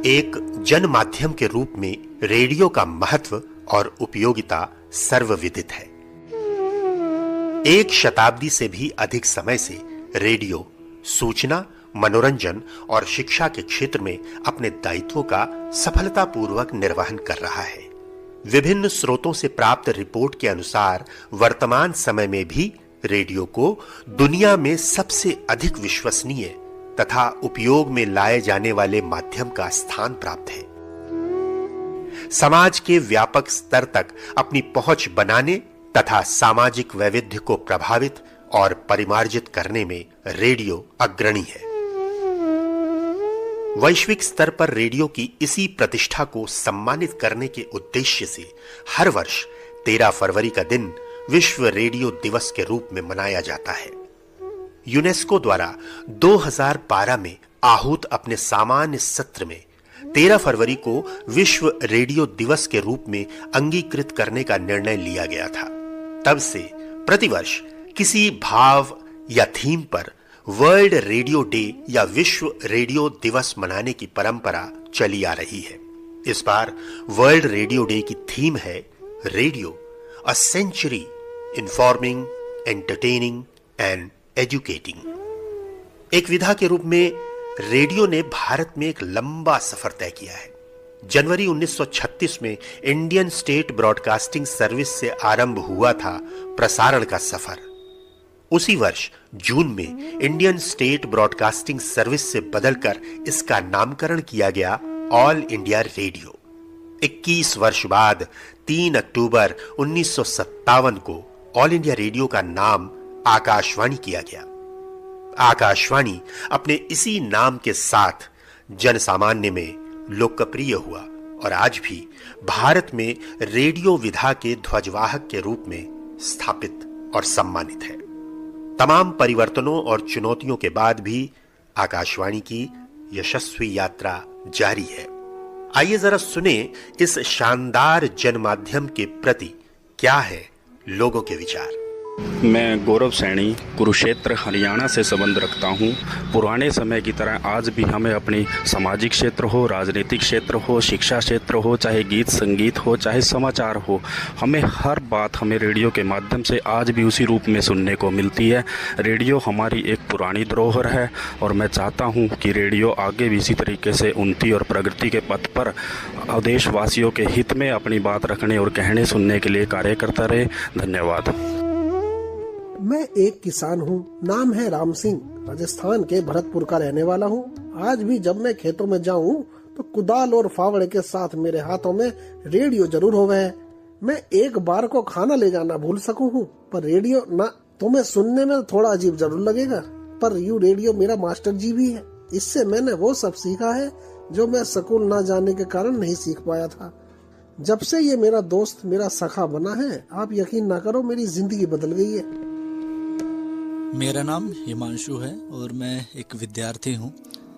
एक जन माध्यम के रूप में रेडियो का महत्व और उपयोगिता सर्वविदित है। एक शताब्दी से भी अधिक समय से रेडियो सूचना, मनोरंजन और शिक्षा के क्षेत्र में अपने दायित्वों का सफलतापूर्वक निर्वहन कर रहा है। विभिन्न स्रोतों से प्राप्त रिपोर्ट के अनुसार वर्तमान समय में भी रेडियो को दुनिया में सबसे अधिक विश्वसनीय तथा उपयोग में लाए जाने वाले माध्यम का स्थान प्राप्त है। समाज के व्यापक स्तर तक अपनी पहुंच बनाने तथा सामाजिक वैविध्य को प्रभावित और परिमार्जित करने में रेडियो अग्रणी है। वैश्विक स्तर पर रेडियो की इसी प्रतिष्ठा को सम्मानित करने के उद्देश्य से हर वर्ष 13 फरवरी का दिन विश्व रेडियो दिवस के रूप में मनाया जाता है। यूनेस्को द्वारा 2012 में आहूत अपने सामान्य सत्र में 13 फरवरी को विश्व रेडियो दिवस के रूप में अंगीकृत करने का निर्णय लिया गया था। तब से प्रतिवर्ष किसी भाव या थीम पर वर्ल्ड रेडियो डे या विश्व रेडियो दिवस मनाने की परंपरा चली आ रही है। इस बार वर्ल्ड रेडियो डे की थीम है radio, a century informing, entertaining and educating. एक विधा के रूप में रेडियो ने भारत में एक लंबा सफर तय किया है। जनवरी 1936 में इंडियन स्टेट ब्रॉडकास्टिंग सर्विस से आरंभ हुआ था प्रसारण का सफर। उसी वर्ष जून में इंडियन स्टेट ब्रॉडकास्टिंग सर्विस से बदलकर इसका नामकरण किया गया ऑल इंडिया रेडियो। 21 वर्ष बाद 3 अक्टूबर 1957 को ऑल इंडिया रेडियो का नाम आकाशवाणी किया गया। आकाशवाणी अपने इसी नाम के साथ जनसामान्य में लोकप्रिय हुआ और आज भी भारत में रेडियो विधा के ध्वजवाहक के रूप में स्थापित और सम्मानित है। तमाम परिवर्तनों और चुनौतियों के बाद भी आकाशवाणी की यशस्वी यात्रा जारी है। आइए जरा सुने इस शानदार जनमाध्यम के प्रति क्या है लोगों के विचार। मैं गौरव सैनी कुरुक्षेत्र हरियाणा से संबंध रखता हूं। पुराने समय की तरह आज भी हमें अपनी सामाजिक क्षेत्र हो, राजनीतिक क्षेत्र हो, शिक्षा क्षेत्र हो, चाहे गीत संगीत हो, चाहे समाचार हो, हमें हर बात हमें रेडियो के माध्यम से आज भी उसी रूप में सुनने को मिलती है। रेडियो हमारी एक पुरानी धरोहर है और मैं चाहता हूं कि रेडियो आगे भी इसी तरीके से उन्नति और प्रगति के पथ पर देशवासियों के हित में अपनी बात रखने और कहने सुनने के लिए कार्य करता रहे। धन्यवाद। मैं एक किसान हूँ, नाम है राम सिंह, राजस्थान के भरतपुर का रहने वाला हूँ। आज भी जब मैं खेतों में जाऊँ तो कुदाल और फावड़े के साथ मेरे हाथों में रेडियो जरूर होवे है। मैं एक बार को खाना ले जाना भूल सकूँ हूँ, पर रेडियो ना। तुम्हें सुनने में थोड़ा अजीब जरूर लगेगा, पर यू रेडियो मेरा मास्टर जी भी है। इससे मैंने वो सब सीखा है जो मैं स्कूल ना जाने के कारण नहीं सीख पाया था। जब से ये मेरा दोस्त, मेरा सखा बना है, आप यकीन ना करो मेरी जिंदगी बदल गई है। मेरा नाम हिमांशु है और मैं एक विद्यार्थी हूँ।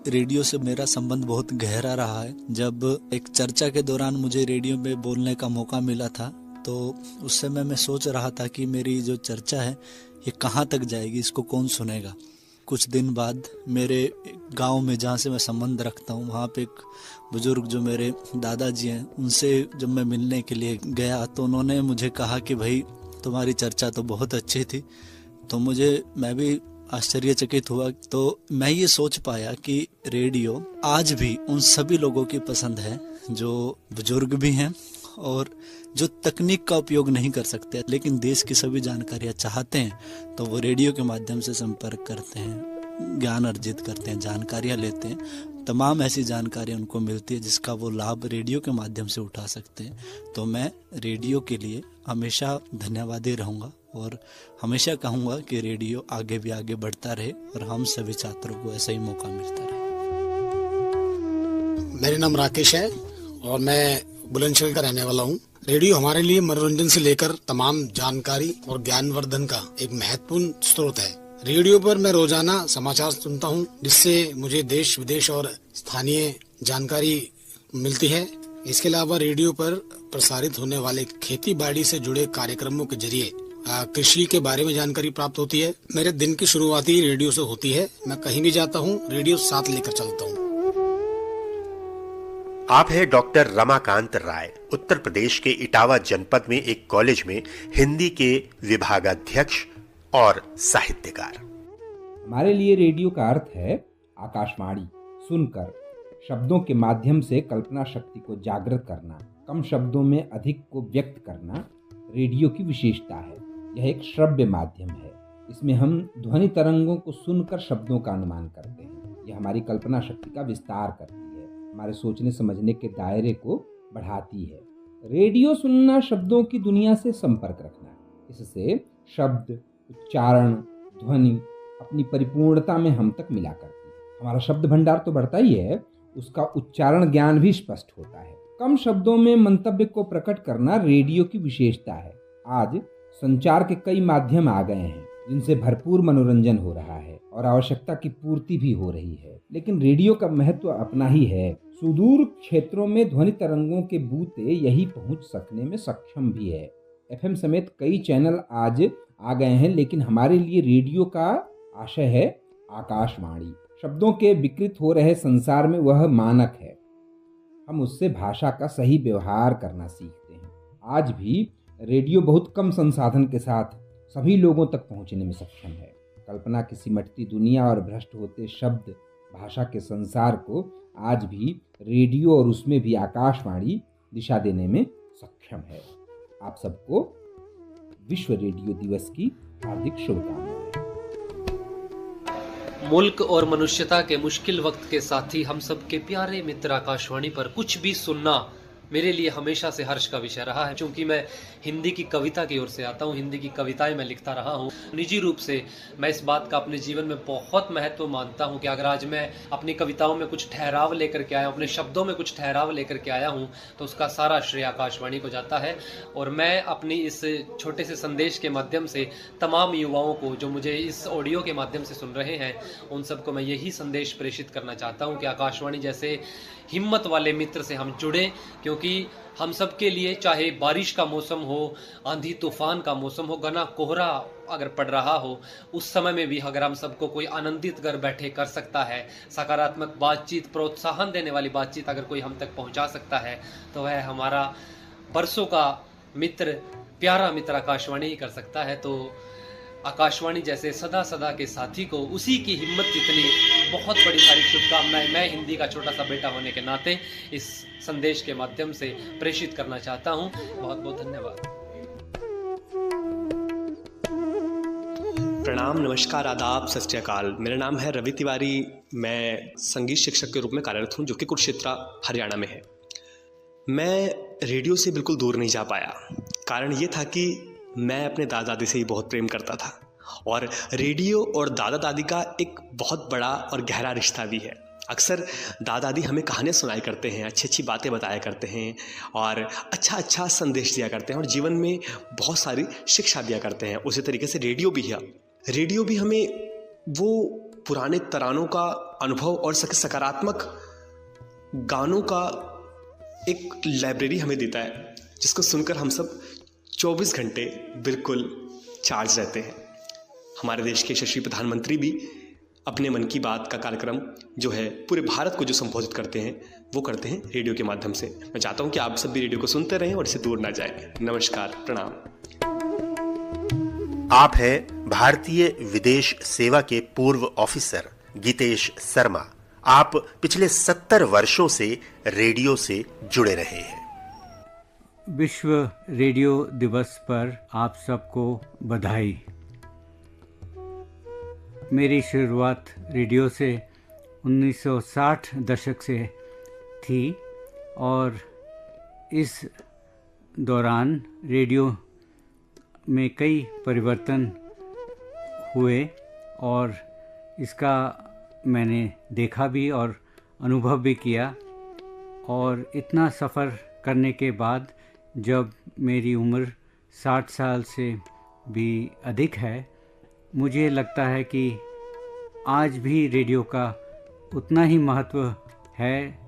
रेडियो से मेरा संबंध बहुत गहरा रहा है। जब एक चर्चा के दौरान मुझे रेडियो में बोलने का मौका मिला था तो उस समय मैं सोच रहा था कि मेरी जो चर्चा है ये कहाँ तक जाएगी, इसको कौन सुनेगा। कुछ दिन बाद मेरे गांव में जहाँ से मैं संबंध रखता हूँ वहाँ पे एक बुजुर्ग जो मेरे दादाजी हैं, उनसे जब मैं मिलने के लिए गया तो उन्होंने मुझे कहा कि भाई तुम्हारी चर्चा तो बहुत अच्छी थी। तो मैं भी आश्चर्यचकित हुआ। तो मैं ये सोच पाया कि रेडियो आज भी उन सभी लोगों की पसंद है जो बुजुर्ग भी हैं और जो तकनीक का उपयोग नहीं कर सकते लेकिन देश की सभी जानकारियां चाहते हैं तो वो रेडियो के माध्यम से संपर्क करते हैं, ज्ञान अर्जित करते हैं, जानकारियां लेते हैं। तमाम ऐसी जानकारियां उनको मिलती है जिसका वो लाभ रेडियो के माध्यम से उठा सकते हैं। तो मैं रेडियो के लिए हमेशा धन्यवादी रहूँगा और हमेशा कहूँगा कि रेडियो आगे भी आगे बढ़ता रहे और हम सभी छात्रों को ऐसा ही मौका मिलता रहे। मेरा नाम राकेश है और मैं बुलंदशहर का रहने वाला हूँ। रेडियो हमारे लिए मनोरंजन से लेकर तमाम जानकारी और ज्ञानवर्धन का एक महत्वपूर्ण स्रोत है। रेडियो पर मैं रोजाना समाचार सुनता हूँ जिससे मुझे देश विदेश और स्थानीय जानकारी मिलती है। इसके अलावा रेडियो पर प्रसारित होने वाले खेती बाड़ी से जुड़े कार्यक्रमों के जरिए कृषि के बारे में जानकारी प्राप्त होती है। मेरे दिन की शुरुआत ही रेडियो से होती है। मैं कहीं भी जाता हूँ रेडियो साथ लेकर चलता हूँ। आप है डॉक्टर रमाकांत राय, उत्तर प्रदेश के इटावा जनपद में एक कॉलेज में हिंदी के विभागाध्यक्ष और साहित्यकार। हमारे लिए रेडियो का अर्थ है आकाशवाणी। सुनकर शब्दों के माध्यम से कल्पना शक्ति को जागृत करना, कम शब्दों में अधिक को व्यक्त करना रेडियो की विशेषता है। यह एक श्रव्य माध्यम है। इसमें हम ध्वनि तरंगों को सुनकर शब्दों का अनुमान करते हैं। यह हमारी कल्पना शक्ति का विस्तार करती है, हमारे सोचने समझने के दायरे को बढ़ाती है। रेडियो सुनना शब्दों की दुनिया से संपर्क रखना। इससे शब्द, उच्चारण, ध्वनि अपनी परिपूर्णता में हम तक मिला करती है। हमारा शब्द भंडार तो बढ़ता ही है, उसका उच्चारण ज्ञान भी स्पष्ट होता है। कम शब्दों में मंतव्य को प्रकट करना रेडियो की विशेषता है। आज संचार के कई माध्यम आ गए हैं जिनसे भरपूर मनोरंजन हो रहा है और आवश्यकता की पूर्ति भी हो रही है, लेकिन रेडियो का महत्व अपना ही है। सुदूर क्षेत्रों में ध्वनि तरंगों के बूते यही पहुंच सकने में सक्षम भी है। एफएम समेत कई चैनल आज आ गए हैं, लेकिन हमारे लिए रेडियो का आशय है आकाशवाणी। शब्दों के विकृत हो रहे संसार में वह मानक है। हम उससे भाषा का सही व्यवहार करना सीखते हैं। आज भी रेडियो बहुत कम संसाधन के साथ सभी लोगों तक पहुंचने में सक्षम है। कल्पना की सिमटती दुनिया और भ्रष्ट होते शब्द भाषा के संसार को आज भी रेडियो और उसमें भी आकाशवाणी दिशा देने में सक्षम है। आप सबको विश्व रेडियो दिवस की हार्दिक शुभकामनाएं। मुल्क और मनुष्यता के मुश्किल वक्त के साथी हम सबके प्यारे मित्र आकाशवाणी पर कुछ भी सुनना मेरे लिए हमेशा से हर्ष का विषय रहा है। क्योंकि मैं हिंदी की कविता की ओर से आता हूँ, हिंदी की कविताएं मैं लिखता रहा हूँ। निजी रूप से मैं इस बात का अपने जीवन में बहुत महत्व मानता हूँ कि अगर आज मैं अपनी कविताओं में कुछ ठहराव लेकर के आया हूँ, अपने शब्दों में कुछ ठहराव लेकर के आया हूँ, तो उसका सारा श्रेय आकाशवाणी को जाता है। और मैं अपनी इस छोटे से संदेश के माध्यम से तमाम युवाओं को जो मुझे इस ऑडियो के माध्यम से सुन रहे हैं, उन सबको मैं यही संदेश प्रेषित करना चाहता हूँ कि आकाशवाणी जैसे हिम्मत वाले मित्र से हम जुड़ें। क्योंकि हम सब के लिए चाहे बारिश का मौसम हो, आंधी तूफान का मौसम हो, घना कोहरा अगर पड़ रहा हो, उस समय में भी अगर हम सबको कोई आनंदित घर बैठे कर सकता है, सकारात्मक बातचीत, प्रोत्साहन देने वाली बातचीत अगर कोई हम तक पहुंचा सकता है, तो वह हमारा बरसों का मित्र, प्यारा मित्र आकाशवाणी ही कर सकता है। तो आकाशवाणी जैसे सदा सदा के साथी को उसी की हिम्मत जितनी बहुत बड़ी सारी शुभकामनाएं मैं हिंदी का छोटा सा बेटा होने के नाते इस संदेश के माध्यम से प्रेषित करना चाहता हूं। बहुत बहुत धन्यवाद। प्रणाम, नमस्कार, आदाब, सत श्री अकाल। मेरा नाम है रवि तिवारी। मैं संगीत शिक्षक के रूप में कार्यरत हूँ, जो कि कुरुक्षेत्र हरियाणा में है। मैं रेडियो से बिल्कुल दूर नहीं जा पाया। कारण ये था कि मैं अपने दादा दादी से ही बहुत प्रेम करता था और रेडियो और दादा दादी का एक बहुत बड़ा और गहरा रिश्ता भी है। अक्सर दादा दादी हमें कहानियाँ सुनाया करते हैं, अच्छी अच्छी बातें बताया करते हैं और अच्छा अच्छा संदेश दिया करते हैं और जीवन में बहुत सारी शिक्षा दिया करते हैं। उसी तरीके से रेडियो भी है। रेडियो भी हमें वो पुराने तरानों का अनुभव और सकारात्मक गानों का एक लाइब्रेरी हमें देता है, जिसको सुनकर हम सब 24 घंटे बिल्कुल चार्ज रहते हैं। हमारे देश के यशस्वी प्रधानमंत्री भी अपने मन की बात का कार्यक्रम जो है पूरे भारत को जो संबोधित करते हैं, वो करते हैं रेडियो के माध्यम से। मैं चाहता हूं कि आप सब भी रेडियो को सुनते रहें और इससे दूर ना जाएं। नमस्कार, प्रणाम। आप हैं भारतीय विदेश सेवा के पूर्व ऑफिसर गीतेश शर्मा। आप पिछले 70 वर्षों से रेडियो से जुड़े रहे हैं। विश्व रेडियो दिवस पर आप सबको बधाई। मेरी शुरुआत रेडियो से 1960 दशक से थी और इस दौरान रेडियो में कई परिवर्तन हुए और इसका मैंने देखा भी और अनुभव भी किया। और इतना सफ़र करने के बाद जब मेरी उम्र 60 साल से भी अधिक है, मुझे लगता है कि आज भी रेडियो का उतना ही महत्व है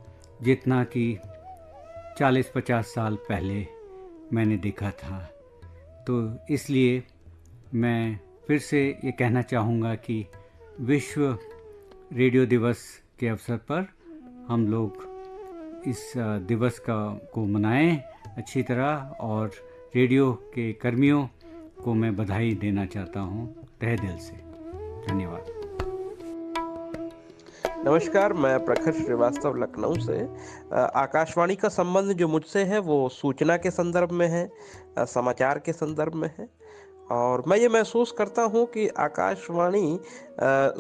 जितना कि 40-50 साल पहले मैंने देखा था। तो इसलिए मैं फिर से ये कहना चाहूँगा कि विश्व रेडियो दिवस के अवसर पर हम लोग इस दिवस को मनाएं अच्छी तरह, और रेडियो के कर्मियों को मैं बधाई देना चाहता हूं तहे दिल से। धन्यवाद। नमस्कार, मैं प्रखर श्रीवास्तव लखनऊ से। आकाशवाणी का संबंध जो मुझसे है वो सूचना के संदर्भ में है, समाचार के संदर्भ में है, और मैं ये महसूस करता हूँ कि आकाशवाणी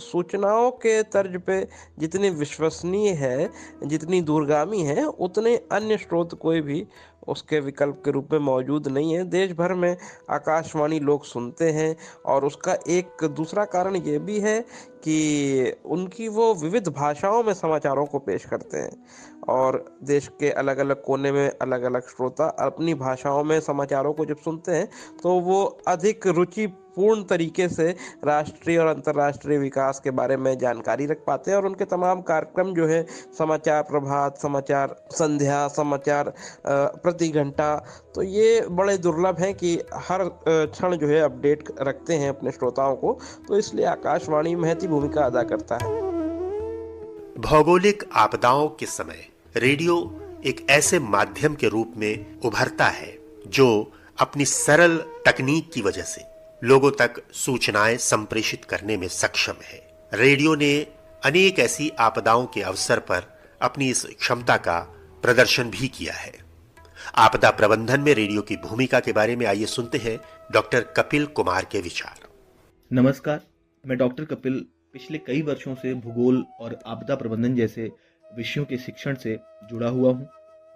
सूचनाओं के तर्ज पे जितनी विश्वसनीय है, जितनी दूरगामी है, उतने अन्य स्रोत कोई भी उसके विकल्प के रूप में मौजूद नहीं है। देश भर में आकाशवाणी लोग सुनते हैं, और उसका एक दूसरा कारण ये भी है कि उनकी वो विविध भाषाओं में समाचारों को पेश करते हैं, और देश के अलग अलग कोने में अलग अलग श्रोता अपनी भाषाओं में समाचारों को जब सुनते हैं तो वो अधिक रुचिपूर्ण तरीके से राष्ट्रीय और अंतर्राष्ट्रीय विकास के बारे में जानकारी रख पाते हैं। और उनके तमाम कार्यक्रम जो है, समाचार प्रभात, समाचार संध्या, समाचार प्रति घंटा, तो ये बड़े दुर्लभ हैं कि हर क्षण जो है अपडेट रखते हैं अपने श्रोताओं को। तो इसलिए आकाशवाणी महती भूमिका अदा करता है। भौगोलिक आपदाओं के समय रेडियो एक ऐसे माध्यम के रूप में उभरता है जो अपनी सरल तकनीक की वजह से लोगों तक सूचनाएं संप्रेषित करने में सक्षम है। रेडियो ने अनेक ऐसी आपदाओं के अवसर पर अपनी इस क्षमता का प्रदर्शन भी किया है। आपदा प्रबंधन में रेडियो की भूमिका के बारे में आइए सुनते हैं डॉक्टर कपिल कुमार के विचार। नमस्कार, मैं डॉक्टर कपिल पिछले कई वर्षों से भूगोल और आपदा प्रबंधन जैसे विषयों के शिक्षण से जुड़ा हुआ हूँ।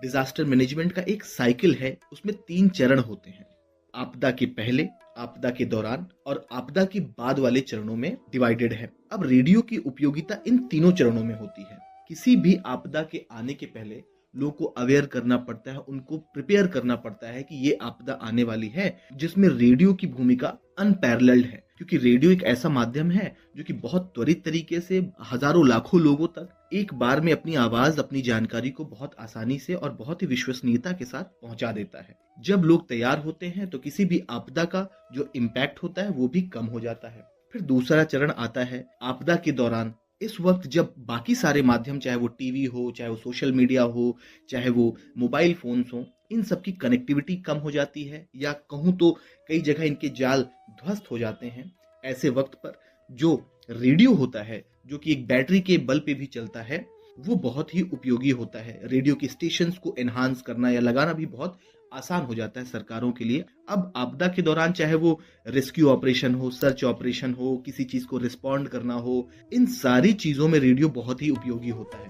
डिजास्टर मैनेजमेंट का एक साइकिल है, उसमें 3 चरण होते हैं। आपदा के पहले, आपदा के दौरान और आपदा के बाद वाले चरणों में डिवाइडेड है। अब रेडियो की उपयोगिता इन तीनों चरणों में होती है। किसी भी आपदा के आने के पहले लोगों को अवेयर करना पड़ता है, उनको प्रिपेयर करना पड़ता है कि ये आपदा आने वाली है, जिसमें रेडियो की भूमिका अनपैरेलल्ड है, क्योंकि रेडियो एक ऐसा माध्यम है जो कि बहुत त्वरित तरीके से हजारों लाखों लोगों तक एक बार में अपनी आवाज, अपनी जानकारी को बहुत आसानी से और बहुत ही विश्वसनीयता के साथ पहुंचा देता है। जब लोग तैयार होते हैं तो किसी भी आपदा का जो इम्पैक्ट होता है वो भी कम हो जाता है। फिर दूसरा चरण आता है आपदा के दौरान। इस वक्त जब बाकी सारे माध्यम, चाहे वो टीवी हो, चाहे वो सोशल मीडिया हो, चाहे वो मोबाइल फोन्स हो, इन सब की कनेक्टिविटी कम हो जाती है, या कहूँ तो कई जगह इनके जाल ध्वस्त हो जाते हैं। ऐसे वक्त पर जो रेडियो होता है, जो कि एक बैटरी के बल पे भी चलता है, वो बहुत ही उपयोगी होता है। रेडियो के स्टेशंस को एनहांस करना या लगाना भी बहुत आसान हो जाता है सरकारों के लिए। अब आपदा के दौरान चाहे वो रेस्क्यू ऑपरेशन हो, सर्च ऑपरेशन हो, किसी चीज को रिस्पॉन्ड करना हो, इन सारी चीजों में रेडियो बहुत ही उपयोगी होता है।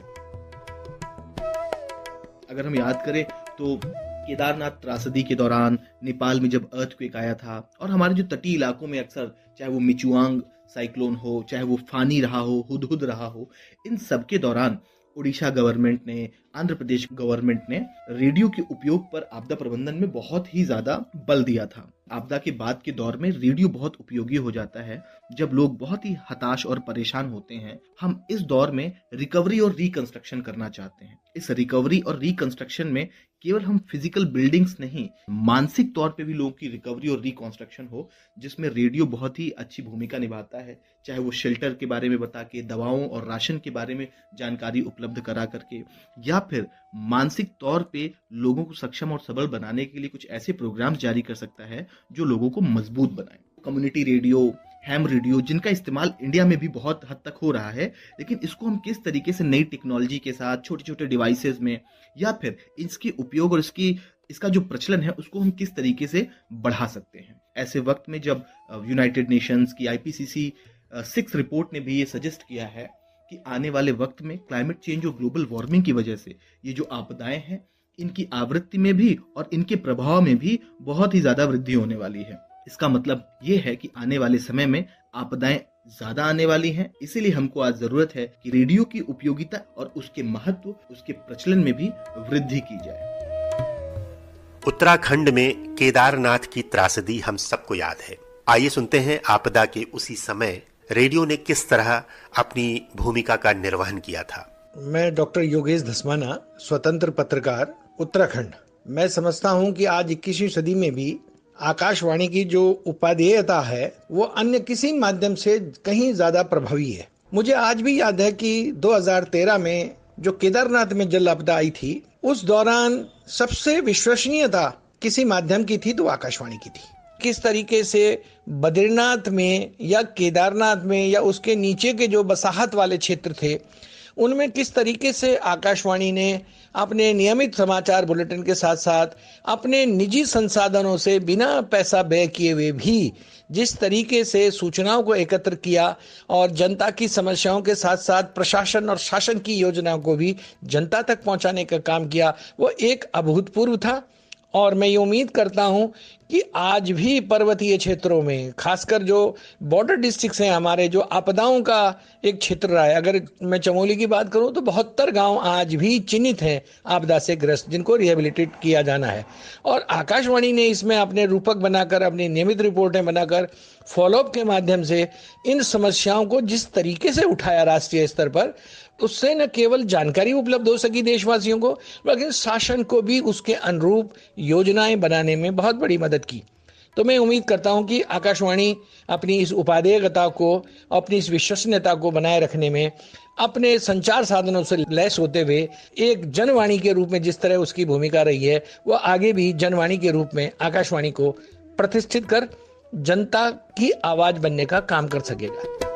अगर हम याद करें तो केदारनाथ त्रासदी के दौरान नेपाल में जब अर्थक्वेक आया था, और हमारे जो तटीय इलाकों में अक्सर चाहे वो मिचुआंग साइक्लोन हो, चाहे वो फानी रहा हो, हुदहुद रहा हो, इन सब के दौरान उड़ीसा गवर्नमेंट ने, आंध्र प्रदेश गवर्नमेंट ने रेडियो के उपयोग पर आपदा प्रबंधन में बहुत ही ज्यादा बल दिया था। आपदा के बाद के दौर में रेडियो बहुत उपयोगी हो जाता है जब लोग बहुत ही हताश और परेशान होते हैं। हम इस दौर में रिकवरी और रिकंस्ट्रक्शन करना चाहते हैं। इस रिकवरी और रिकंस्ट्रक्शन में केवल हम फिजिकल बिल्डिंग्स नहीं, मानसिक तौर पे भी लोगों की रिकवरी और रिकंस्ट्रक्शन हो, जिसमें रेडियो बहुत ही अच्छी भूमिका निभाता है। चाहे वो शेल्टर के बारे में बता के, दवाओं और राशन के बारे में जानकारी उपलब्ध करा करके, या फिर मानसिक तौर पे लोगों को सक्षम और सबल बनाने के लिए कुछ ऐसे प्रोग्राम्स जारी कर सकता है जो लोगों को मजबूत बनाए। कम्युनिटी रेडियो, हैम रेडियो, जिनका इस्तेमाल इंडिया में भी बहुत हद तक हो रहा है, लेकिन इसको हम किस तरीके से नई टेक्नोलॉजी के साथ छोटे छोटे डिवाइसेस में, या फिर इसके उपयोग और इसका जो प्रचलन है उसको हम किस तरीके से बढ़ा सकते हैं। ऐसे वक्त में जब यूनाइटेड नेशंस की IPCC 6 रिपोर्ट ने भी ये सजेस्ट किया है कि आने वाले वक्त में क्लाइमेट चेंज और ग्लोबल वार्मिंग की वजह से ये जो आपदाएं हैं, इनकी आवृत्ति में भी और इनके प्रभाव में भी बहुत ही ज्यादा वृद्धि होने वाली है। इसका मतलब ये है कि आने वाले समय में आपदाएं ज्यादा आने वाली हैं। इसीलिए हमको आज जरूरत है कि रेडियो की उपयोगिता और उसके महत्व, उसके प्रचलन में भी वृद्धि की जाए। उत्तराखंड में केदारनाथ की त्रासदी हम सबको याद है। आइए सुनते हैं आपदा के उसी समय रेडियो ने किस तरह अपनी भूमिका का निर्वहन किया था। मैं डॉक्टर योगेश धस्माना, स्वतंत्र पत्रकार, उत्तराखंड। मैं समझता हूं कि आज 21वीं सदी में भी आकाशवाणी की जो उपादेयता है वो अन्य किसी माध्यम से कहीं ज्यादा प्रभावी है। मुझे आज भी याद है कि 2013 में जो केदारनाथ में जल आपदा आई थी, उस दौरान सबसे विश्वसनीयता किसी माध्यम की थी तो आकाशवाणी की थी। किस तरीके से बद्रीनाथ में या केदारनाथ में या उसके नीचे के जो बसाहत वाले क्षेत्र थे, उनमें किस तरीके से आकाशवाणी ने अपने नियमित समाचार बुलेटिन के साथ साथ अपने निजी संसाधनों से बिना पैसा व्यय किए हुए भी जिस तरीके से सूचनाओं को एकत्र किया और जनता की समस्याओं के साथ साथ प्रशासन और शासन की योजनाओं को भी जनता तक पहुंचाने का काम किया, वो एक अभूतपूर्व था। और मैं ये उम्मीद करता हूं कि आज भी पर्वतीय क्षेत्रों में, खासकर जो बॉर्डर डिस्ट्रिक्ट्स हैं हमारे, जो आपदाओं का एक क्षेत्र रहा है, अगर मैं चमोली की बात करूं तो 72 गांव आज भी चिन्हित हैं आपदा से ग्रस्त, जिनको रिहेबिलिटेट किया जाना है। और आकाशवाणी ने इसमें अपने रूपक बनाकर, अपनी नियमित रिपोर्टें बनाकर, फॉलोअप के माध्यम से इन समस्याओं को जिस तरीके से उठाया राष्ट्रीय स्तर पर, उससे न केवल जानकारी उपलब्ध हो सकी देशवासियों को, बल्कि शासन को भी उसके अनुरूप योजनाएं बनाने में बहुत बड़ी मदद की। तो मैं उम्मीद करता हूं कि आकाशवाणी अपनी इस उपादेयता को, अपनी इस विश्वसनीयता को बनाए रखने में अपने संचार साधनों से लैस होते हुए एक जनवाणी के रूप में जिस तरह उसकी भूमिका रही है, वो आगे भी जनवाणी के रूप में आकाशवाणी को प्रतिष्ठित कर जनता की आवाज बनने का काम कर सकेगा।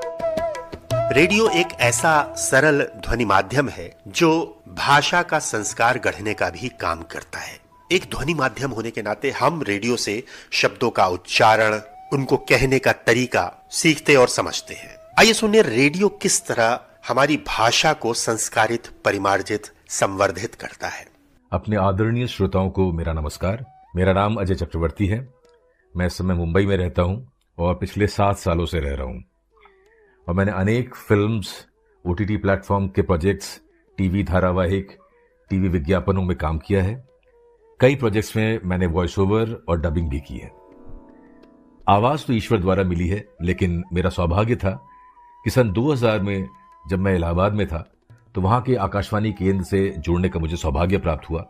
रेडियो एक ऐसा सरल ध्वनि माध्यम है जो भाषा का संस्कार गढ़ने का भी काम करता है। एक ध्वनि माध्यम होने के नाते हम रेडियो से शब्दों का उच्चारण, उनको कहने का तरीका सीखते और समझते हैं। आइए सुनिए रेडियो किस तरह हमारी भाषा को संस्कारित, परिमार्जित, संवर्धित करता है। अपने आदरणीय श्रोताओं को मेरा नमस्कार। मेरा नाम अजय चक्रवर्ती है। मैं इस समय मुंबई में रहता हूं और पिछले 7 सालों से रह रहा हूं। और मैंने अनेक फिल्म्स, OTT प्लेटफॉर्म के प्रोजेक्ट्स, टीवी धारावाहिक, टीवी विज्ञापनों में काम किया है। कई प्रोजेक्ट्स में मैंने वॉइस ओवर और डबिंग भी की है। आवाज तो ईश्वर द्वारा मिली है, लेकिन मेरा सौभाग्य था कि सन 2000 में जब मैं इलाहाबाद में था तो वहां के आकाशवाणी केंद्र से जुड़ने का मुझे सौभाग्य प्राप्त हुआ।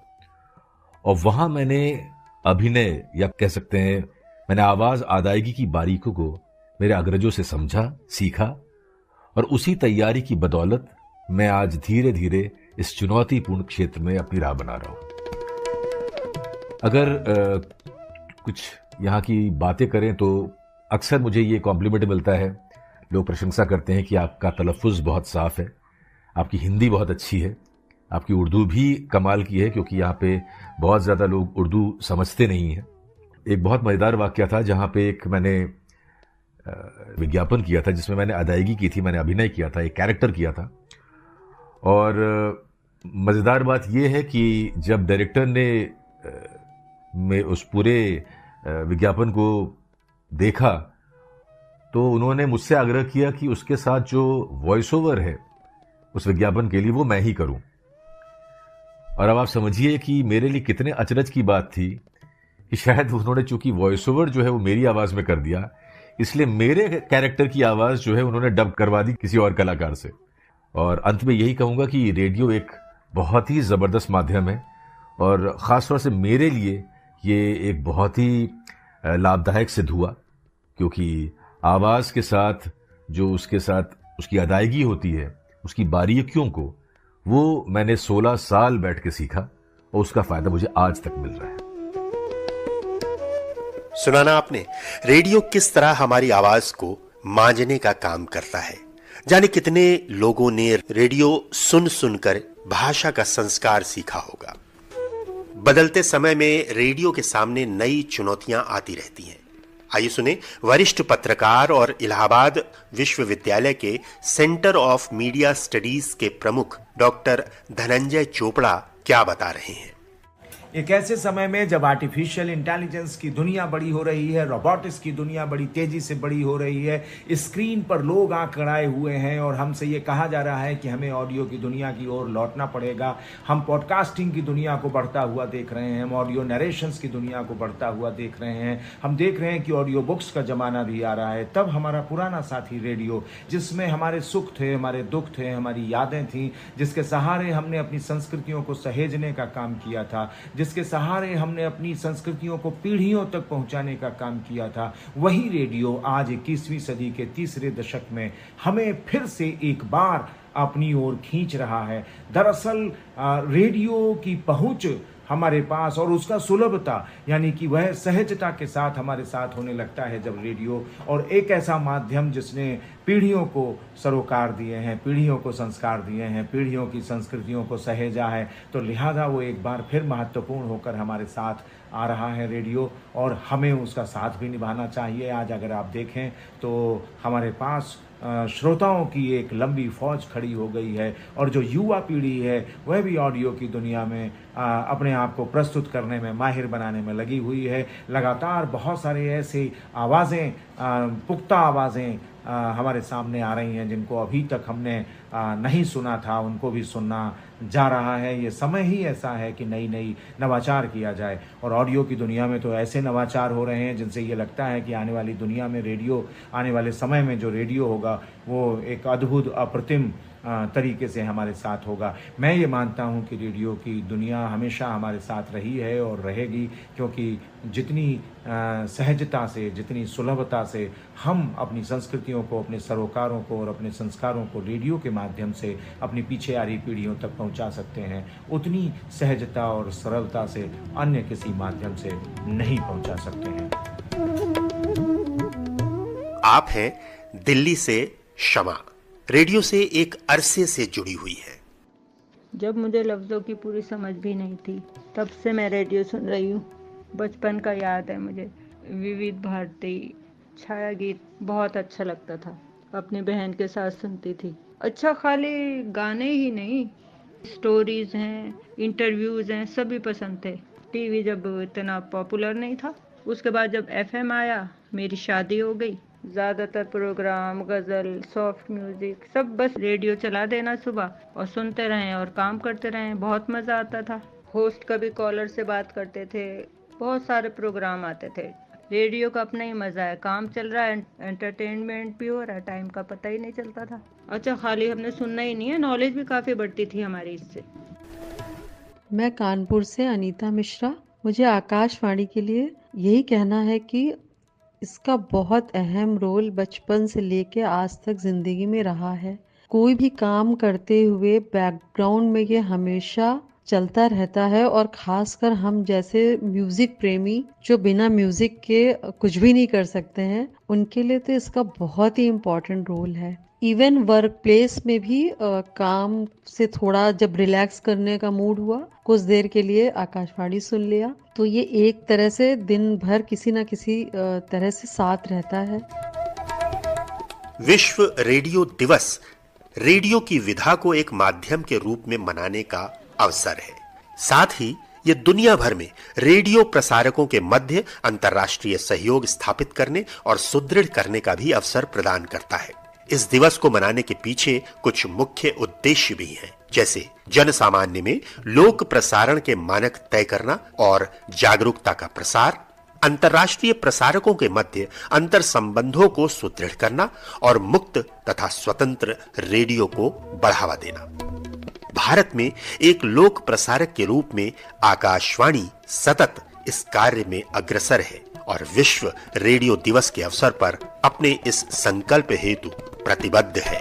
और वहां मैंने अभिनय, या कह सकते हैं मैंने आवाज अदायगी की बारीकों को मेरे अग्रजों से समझा, सीखा, और उसी तैयारी की बदौलत मैं आज धीरे धीरे इस चुनौतीपूर्ण क्षेत्र में अपनी राह बना रहा हूं। अगर कुछ यहाँ की बातें करें तो अक्सर मुझे ये कॉम्प्लीमेंट मिलता है, लोग प्रशंसा करते हैं कि आपका तलफ़ुज़ बहुत साफ है, आपकी हिंदी बहुत अच्छी है, आपकी उर्दू भी कमाल की है, क्योंकि यहाँ पे बहुत ज़्यादा लोग उर्दू समझते नहीं हैं। एक बहुत मज़ेदार वाक़या था जहाँ पे एक मैंने विज्ञापन किया था जिसमें मैंने अदायगी की थी, मैंने अभिनय किया था, एक कैरेक्टर किया था। और मज़ेदार बात यह है कि जब डायरेक्टर ने उस पूरे विज्ञापन को देखा तो उन्होंने मुझसे आग्रह किया कि उसके साथ जो वॉइस ओवर है उस विज्ञापन के लिए वो मैं ही करूं। और अब आप समझिए कि मेरे लिए कितने अचरज की बात थी कि शायद उन्होंने, चूंकि वॉइस ओवर जो है वो मेरी आवाज में कर दिया, इसलिए मेरे कैरेक्टर की आवाज जो है उन्होंने डब करवा दी किसी और कलाकार से। और अंत में यही कहूंगा कि रेडियो एक बहुत ही जबरदस्त माध्यम है और खासतौर से मेरे लिए ये एक बहुत ही लाभदायक सिद्ध हुआ, क्योंकि आवाज के साथ जो उसके साथ उसकी अदायगी होती है, उसकी बारीकियों को, वो मैंने 16 साल बैठ के सीखा और उसका फायदा मुझे आज तक मिल रहा है। सुना ना आपने, रेडियो किस तरह हमारी आवाज को मांझने का काम करता है। जाने कितने लोगों ने रेडियो सुन सुनकर भाषा का संस्कार सीखा होगा। बदलते समय में रेडियो के सामने नई चुनौतियां आती रहती हैं। आइए सुने वरिष्ठ पत्रकार और इलाहाबाद विश्वविद्यालय के सेंटर ऑफ मीडिया स्टडीज के प्रमुख डॉक्टर धनंजय चोपड़ा क्या बता रहे हैं। एक ऐसे समय में जब आर्टिफिशियल इंटेलिजेंस की दुनिया बड़ी हो रही है, रोबोटिक्स की दुनिया बड़ी तेजी से बड़ी हो रही है, स्क्रीन पर लोग आंख अड़ाए हुए हैं और हमसे ये कहा जा रहा है कि हमें ऑडियो की दुनिया की ओर लौटना पड़ेगा। हम पॉडकास्टिंग की दुनिया को बढ़ता हुआ देख रहे हैं, हम ऑडियो नरेशंस की दुनिया को बढ़ता हुआ देख रहे हैं, हम देख रहे हैं कि ऑडियो बुक्स का जमाना भी आ रहा है। तब हमारा पुराना साथी रेडियो, जिसमें हमारे सुख थे, हमारे दुख थे, हमारी यादें थीं, जिसके सहारे हमने अपनी संस्कृतियों को सहेजने का काम किया था, जिसके सहारे हमने अपनी संस्कृतियों को पीढ़ियों तक पहुंचाने का काम किया था, वही रेडियो आज 21वीं सदी के तीसरे दशक में हमें फिर से एक बार अपनी ओर खींच रहा है। दरअसल रेडियो की पहुंच हमारे पास और उसका सुलभता, यानी कि वह सहजता के साथ हमारे साथ होने लगता है जब रेडियो, और एक ऐसा माध्यम जिसने पीढ़ियों को सरोकार दिए हैं, पीढ़ियों को संस्कार दिए हैं, पीढ़ियों की संस्कृतियों को सहेजा है, तो लिहाजा वो एक बार फिर महत्वपूर्ण होकर हमारे साथ आ रहा है रेडियो, और हमें उसका साथ भी निभाना चाहिए। आज अगर आप देखें तो हमारे पास श्रोताओं की एक लंबी फौज खड़ी हो गई है, और जो युवा पीढ़ी है वह भी ऑडियो की दुनिया में अपने आप को प्रस्तुत करने में, माहिर बनाने में लगी हुई है। लगातार बहुत सारे ऐसे आवाज़ें, पुख्ता आवाज़ें हमारे सामने आ रही हैं जिनको अभी तक हमने नहीं सुना था, उनको भी सुनना जा रहा है। ये समय ही ऐसा है कि नई नई नवाचार किया जाए, और ऑडियो की दुनिया में तो ऐसे नवाचार हो रहे हैं जिनसे ये लगता है कि आने वाली दुनिया में रेडियो, आने वाले समय में जो रेडियो होगा वो एक अद्भुत अप्रतिम तरीके से हमारे साथ होगा। मैं ये मानता हूँ कि रेडियो की दुनिया हमेशा हमारे साथ रही है और रहेगी, क्योंकि जितनी सहजता से, जितनी सुलभता से हम अपनी संस्कृतियों को, अपने सरोकारों को और अपने संस्कारों को रेडियो के माध्यम से अपनी पीछे आ रही पीढ़ियों तक पहुंचा सकते हैं, उतनी सहजता और सरलता से अन्य किसी माध्यम से नहीं पहुंचा सकते हैं। आप हैं दिल्ली से शमा, रेडियो से एक अरसे से जुड़ी हुई है। जब मुझे लफ्ज़ों की पूरी समझ भी नहीं थी, तब से मैं रेडियो सुन रही हूँ। बचपन का याद है मुझे, विविध भारती, छाया गीत बहुत अच्छा लगता था, अपनी बहन के साथ सुनती थी। अच्छा, खाली गाने ही नहीं, स्टोरीज हैं, इंटरव्यूज़ हैं, सभी पसंद थे। टीवी जब इतना पॉपुलर नहीं था, उसके बाद जब FM आया, मेरी शादी हो गई। ज़्यादातर प्रोग्राम, गज़ल, सॉफ्ट म्यूज़िक सब बस रेडियो चला देना सुबह और सुनते रहें और काम करते रहें। बहुत मज़ा आता था। होस्ट कभी कॉलर से बात करते थे, बहुत सारे प्रोग्राम आते थे। रेडियो का अपना ही मज़ा है, काम चल रहा है, एंटरटेनमेंट भी हो रहा है, टाइम का पता ही नहीं चलता था। अच्छा, खाली हमने सुनना ही नहीं है, नॉलेज भी काफ़ी बढ़ती थी हमारी इससे। मैं कानपुर से अनीता मिश्रा। मुझे आकाशवाणी के लिए यही कहना है कि इसका बहुत अहम रोल बचपन से लेके आज तक जिंदगी में रहा है। कोई भी काम करते हुए बैकग्राउंड में ये हमेशा चलता रहता है, और खासकर हम जैसे म्यूजिक प्रेमी जो बिना म्यूजिक के कुछ भी नहीं कर सकते हैं, उनके लिए तो इसका बहुत ही इम्पोर्टेंट रोल है। इवन वर्क प्लेस में भी काम से थोड़ा जब रिलैक्स करने का मूड हुआ, कुछ देर के लिए आकाशवाणी सुन लिया, तो ये एक तरह से दिन भर किसी न किसी तरह से साथ रहता है। विश्व रेडियो दिवस रेडियो की विधा को एक माध्यम के रूप में मनाने का अवसर है। साथ ही ये दुनिया भर में रेडियो प्रसारकों के मध्य अंतर्राष्ट्रीय सहयोग स्थापित करने और सुदृढ़ करने का भी अवसर प्रदान करता है। इस दिवस को मनाने के पीछे कुछ मुख्य उद्देश्य भी हैं, जैसे जन सामान्य में लोक प्रसारण के मानक तय करना और जागरूकता का प्रसार, अंतर्राष्ट्रीय प्रसारकों के मध्य अंतर संबंधों को सुदृढ़ करना और मुक्त तथा स्वतंत्र रेडियो को बढ़ावा देना। भारत में एक लोक प्रसारक के रूप में आकाशवाणी सतत इस कार्य में अग्रसर है और विश्व रेडियो दिवस के अवसर पर अपने इस संकल्प हेतु प्रतिबद्ध है।